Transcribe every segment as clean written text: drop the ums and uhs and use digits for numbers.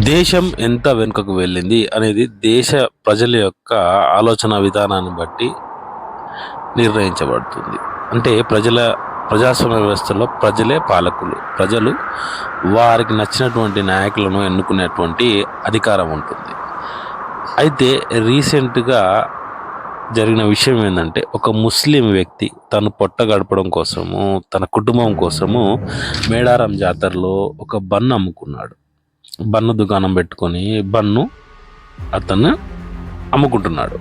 దేశం ఎంత వెనుకకు వెళ్ళింది అనేది దేశ ప్రజల యొక్క ఆలోచన విధానాన్ని బట్టి నిర్ణయించబడుతుంది. అంటే ప్రజాస్వామ్య వ్యవస్థలో ప్రజలే పాలకులు. ప్రజలు వారికి నచ్చినటువంటి నాయకులను ఎన్నుకునేటువంటి అధికారం ఉంటుంది. అయితే రీసెంట్‌గా జరిగిన విషయం ఏందంటే, ఒక ముస్లిం వ్యక్తి తను పొట్ట గడపడం కోసము, తన కుటుంబం కోసము మేడారం జాతరలో ఒక బన్ను అమ్ముకున్నాడు. బన్ను దుకాణం పెట్టుకొని అతను అమ్ముకుంటున్నాడు.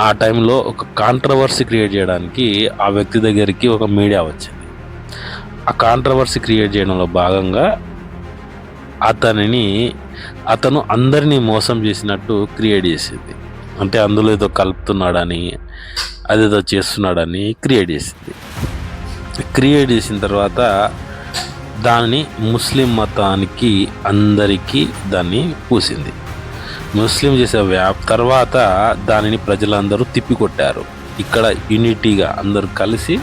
ఆ టైంలో ఒక కాంట్రవర్సీ క్రియేట్ చేయడానికి ఆ వ్యక్తి దగ్గరికి ఒక మీడియా వచ్చింది. ఆ కాంట్రవర్సీ క్రియేట్ చేయడంలో భాగంగా అతను అందరినీ మోసం చేసినట్టు క్రియేట్ చేసింది. అంటే అందులో ఏదో కలుపుతున్నాడని, అదేదో చేస్తున్నాడని క్రియేట్ చేసింది. క్రియేట్ చేసిన తర్వాత దాన్ని ముస్లిం మతానికి అందరికీ దాన్ని పూసింది. ముస్లిం చేసే తర్వాత దానిని ప్రజలందరూ తిప్పికొట్టారు. ఇక్కడ యూనిటీగా అందరూ కలిసి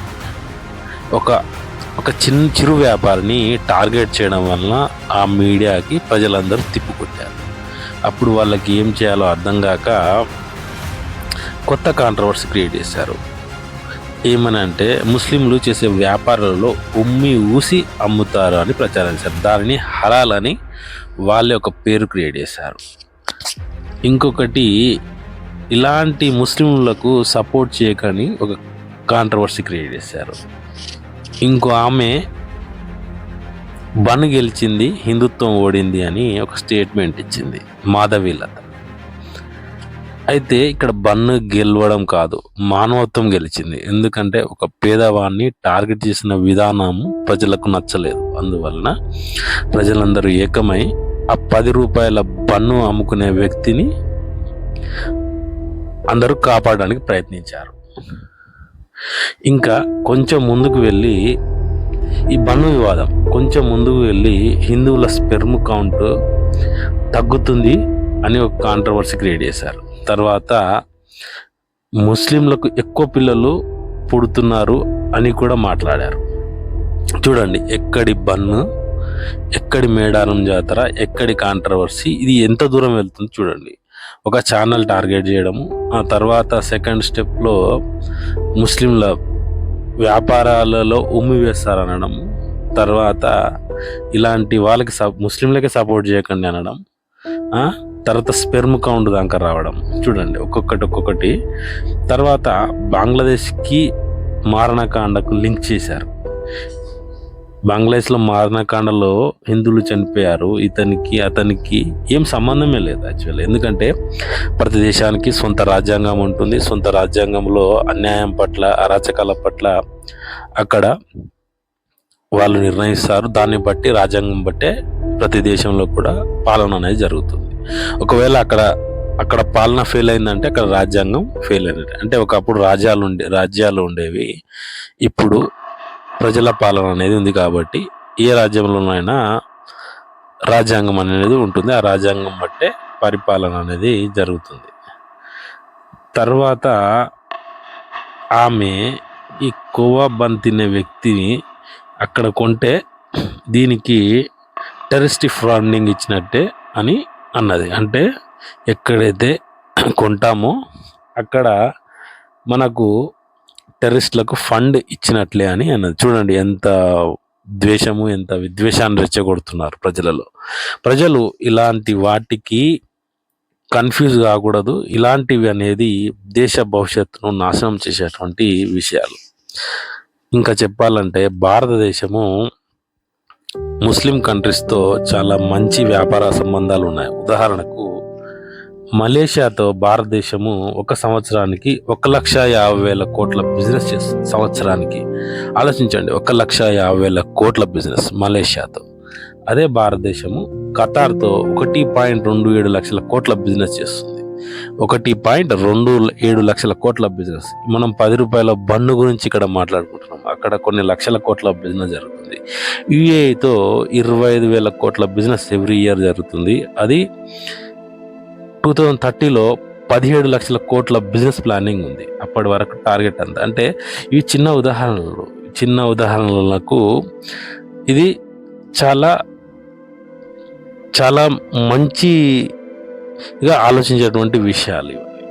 ఒక ఒక చిరు వ్యాపారిని టార్గెట్ చేయడం వలన ఆ మీడియాకి ప్రజలందరూ తిప్పికొట్టారు. అప్పుడు వాళ్ళకి ఏం చేయాలో అర్థం కాక కొత్త కాంట్రవర్సీ క్రియేట్ చేశారు. ఏమనంటే, ముస్లింలు చేసే వ్యాపారాలలో ఉమ్మి ఊసి అమ్ముతారు అని ప్రచారం చేశారు. దానిని హలాల్ అని వాళ్ళే ఒక పేరు క్రియేట్ చేశారు. ఇంకొకటి, ఇలాంటి ముస్లింలకు సపోర్ట్ చేయకని ఒక కాంట్రవర్సీ క్రియేట్ చేశారు. ఇంకో ఆమె బన్ గెలిచింది, హిందుత్వం ఓడింది అని ఒక స్టేట్మెంట్ ఇచ్చింది, మాధవీలత. అయితే ఇక్కడ బన్ను గెలవడం కాదు, మానవత్వం గెలిచింది. ఎందుకంటే ఒక పేదవాడిని టార్గెట్ చేసిన విధానము ప్రజలకు నచ్చలేదు. అందువలన ప్రజలందరూ ఏకమై ఆ 10 రూపాయల బన్ను అమ్ముకునే వ్యక్తిని అందరూ కాపాడడానికి ప్రయత్నించారు. ఇంకా కొంచెం ముందుకు వెళ్ళి ఈ బన్ను వివాదం కొంచెం ముందుకు వెళ్ళి హిందువుల స్పెర్మ్ కౌంట్ తగ్గుతుంది అని ఒక కాంట్రవర్సీ క్రియేట్ చేశారు. తర్వాత ముస్లింలకు ఎక్కువ పిల్లలు పుడుతున్నారు అని కూడా మాట్లాడారు. చూడండి, ఎక్కడి బన్ను, ఎక్కడి మేడారం జాతర, ఎక్కడి కాంట్రవర్సీ, ఇది ఎంత దూరం వెళ్తుంది చూడండి. ఒక ఛానల్ టార్గెట్ చేయడము, ఆ తర్వాత సెకండ్ స్టెప్లో ముస్లింల వ్యాపారాలలో ఉమ్మి వేస్తారనడం, తర్వాత ఇలాంటి వాళ్ళకి ముస్లింలకే సపోర్ట్ చేయకండి అనడం, తర్వాత స్పెర్మ్ కౌంట్ దాకా రావడం. చూడండి ఒక్కొక్కటి. తర్వాత బంగ్లాదేశ్కి మారణకాండకు లింక్ చేశారు. బంగ్లాదేశ్లో మారణకాండలో హిందువులు చనిపోయారు, అతనికి ఏం సంబంధమే లేదు యాక్చువల్లీ. ఎందుకంటే ప్రతి దేశానికి సొంత రాజ్యాంగం ఉంటుంది. సొంత రాజ్యాంగంలో అన్యాయం పట్ల, అరాచకాల పట్ల అక్కడ వాళ్ళు నిర్ణయిస్తారు. దాన్ని బట్టి, రాజ్యాంగం బట్టే ప్రతి దేశంలో కూడా పాలన అనేది జరుగుతుంది. ఒకవేళ అక్కడ పాలన ఫెయిల్ అయిందంటే అక్కడ రాజ్యాంగం ఫెయిల్ అయినట్టు. అంటే ఒకప్పుడు రాజ్యాలు ఉండేవి, ఇప్పుడు ప్రజల పాలన అనేది ఉంది. కాబట్టి ఏ రాజ్యంలోనైనా రాజ్యాంగం అనేది ఉంటుంది. ఆ రాజ్యాంగం బట్టే పరిపాలన అనేది జరుగుతుంది. తర్వాత ఆమె ఈ కోవా బన్ తినే వ్యక్తిని అక్కడ కొంటే దీనికి టెర్రరిస్ట్ ఫండింగ్ ఇచ్చినట్టే అని అన్నది. అంటే ఎక్కడైతే కొంటామో అక్కడ మనకు టెర్రరిస్టులకు ఫండ్ ఇచ్చినట్లే అని అన్నది. చూడండి ఎంత ద్వేషము, ఎంత విద్వేషాన్ని రెచ్చగొడుతున్నారు ప్రజలలో. ప్రజలు ఇలాంటి వాటికి కన్ఫ్యూజ్ కాకూడదు. ఇలాంటివి అనేది దేశ భవిష్యత్తును నాశనం చేసేటువంటి విషయాలు. ఇంకా చెప్పాలంటే భారతదేశము ముస్లిం కంట్రీస్తో చాలా మంచి వ్యాపార సంబంధాలు ఉన్నాయి. ఉదాహరణకు మలేషియాతో భారతదేశము ఒక సంవత్సరానికి 1,50,000 కోట్ల బిజినెస్ చేస్తుంది. సంవత్సరానికి ఆలోచించండి, 1,50,000 కోట్ల బిజినెస్ మలేషియాతో. అదే భారతదేశము ఖతార్తో 1.27 లక్షల కోట్ల బిజినెస్ చేస్తుంది. 1.27 లక్షల కోట్ల బిజినెస్. మనం 10 రూపాయల బన్ను గురించి ఇక్కడ మాట్లాడుకుంటున్నాం, అక్కడ కొన్ని లక్షల కోట్ల బిజినెస్ జరుగుతుంది. యుఏఈతో 25,000 కోట్ల బిజినెస్ ఎవ్రీ ఇయర్ జరుగుతుంది. అది 2030లో 17 లక్షల కోట్ల బిజినెస్ ప్లానింగ్ ఉంది. అప్పటి వరకు టార్గెట్ అంతా. అంటే ఇవి చిన్న ఉదాహరణలకు ఇది చాలా చాలా మంచిగా ఆలోచించేటువంటి విషయాలు ఇవన్నీ.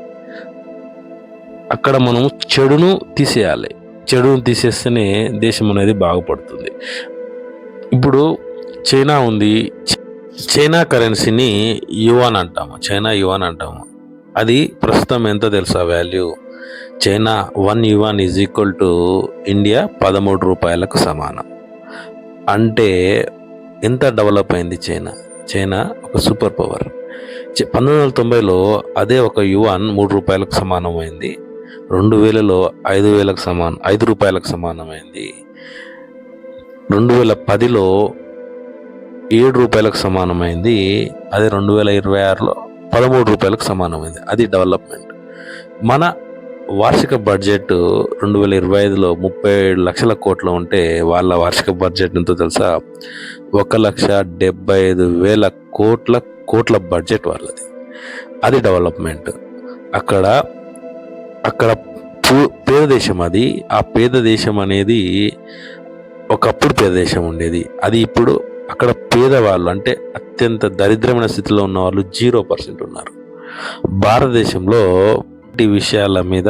అక్కడ మనం చెడును తీసేయాలి. చెడును తీసేస్తేనే దేశం అనేది బాగుపడుతుంది. ఇప్పుడు చైనా ఉంది. చైనా కరెన్సీని యువాన్ అంటాము. చైనా యువాన్ అంటాము. అది ప్రస్తుతం ఎంత తెలుసా value? China 1 yuan is equal to India 13 రూపాయలకు సమానం. అంటే ఎంత డెవలప్ అయింది చైనా? చైనా ఒక సూపర్ పవర్. 1990లో అదే ఒక యువాన్ 3 రూపాయలకు సమానమైంది. 2000లో 5 రూపాయలకు సమానమైంది. 2010లో 7 రూపాయలకు సమానమైంది. అదే 2026లో 13 రూపాయలకు సమానమైంది. అది డెవలప్మెంట్. మన వార్షిక బడ్జెట్ 2025లో 37 లక్షల కోట్లు ఉంటే వాళ్ళ వార్షిక బడ్జెట్ ఎంతో తెలుసా? 1,75,000 కోట్ల బడ్జెట్ వాళ్ళది. అది డెవలప్మెంట్. అక్కడ పేద దేశం అది. ఆ పేద దేశం అనేది ఒకప్పుడు పేద దేశం ఉండేది. అది ఇప్పుడు అక్కడ పేదవాళ్ళు అంటే అత్యంత దరిద్రమైన స్థితిలో ఉన్న వాళ్ళు 0% ఉన్నారు. భారతదేశంలో ఇలాంటి విషయాల మీద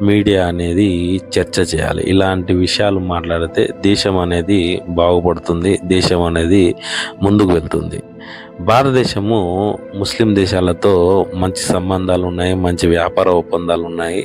మీడియా అనేది చర్చ చేయాలి. ఇలాంటి విషయాలు మాట్లాడితే దేశం అనేది బాగుపడుతుంది. దేశం అనేది ముందుకు వెళ్తుంది. భారతదేశము ముస్లిం దేశాలతో మంచి సంబంధాలు ఉన్నాయి. మంచి వ్యాపార ఒప్పందాలు ఉన్నాయి.